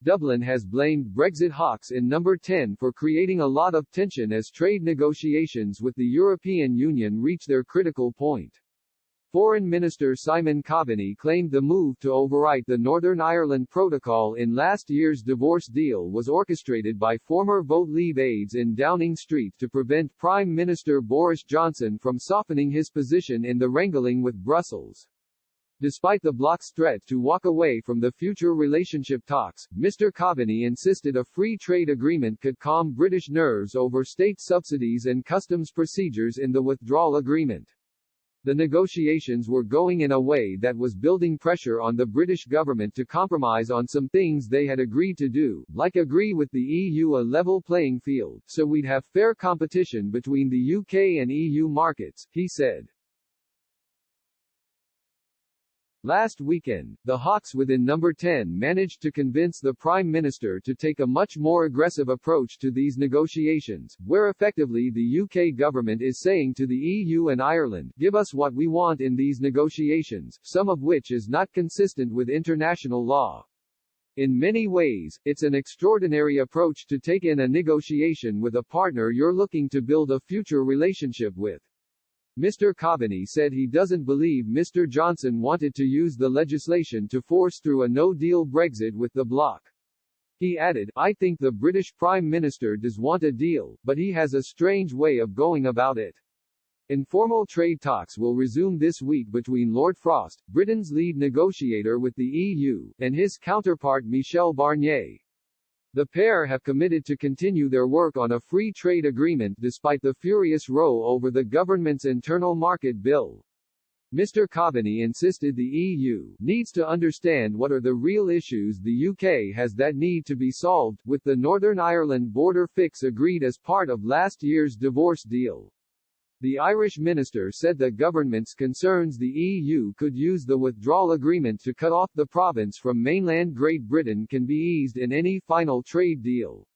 Dublin has blamed Brexit hawks in No 10 for creating a lot of tension as trade negotiations with the European Union reach their critical point. Foreign Minister Simon Coveney claimed the move to overwrite the Northern Ireland Protocol in last year's divorce deal was orchestrated by former Vote Leave aides in Downing Street to prevent Prime Minister Boris Johnson from softening his position in the wrangling with Brussels. Despite the bloc's threat to walk away from the future relationship talks, Mr. Coveney insisted a free trade agreement could calm British nerves over state subsidies and customs procedures in the withdrawal agreement. The negotiations were going in a way that was building pressure on the British government to compromise on some things they had agreed to do, like agree with the EU a level playing field, so we'd have fair competition between the UK and EU markets, he said. Last weekend, the hawks within No 10 managed to convince the Prime Minister to take a much more aggressive approach to these negotiations, where effectively the UK government is saying to the EU and Ireland, give us what we want in these negotiations, some of which is not consistent with international law. In many ways, it's an extraordinary approach to take in a negotiation with a partner you're looking to build a future relationship with. Mr. Coveney said he doesn't believe Mr. Johnson wanted to use the legislation to force through a no-deal Brexit with the bloc. He added, I think the British Prime Minister does want a deal, but he has a strange way of going about it. Informal trade talks will resume this week between Lord Frost, Britain's lead negotiator with the EU, and his counterpart Michel Barnier. The pair have committed to continue their work on a free trade agreement despite the furious row over the government's internal market bill. Mr. Coveney insisted the EU needs to understand what are the real issues the UK has that need to be solved, with the Northern Ireland border fix agreed as part of last year's divorce deal. The Irish minister said the government's concerns the EU could use the withdrawal agreement to cut off the province from mainland Great Britain can be eased in any final trade deal.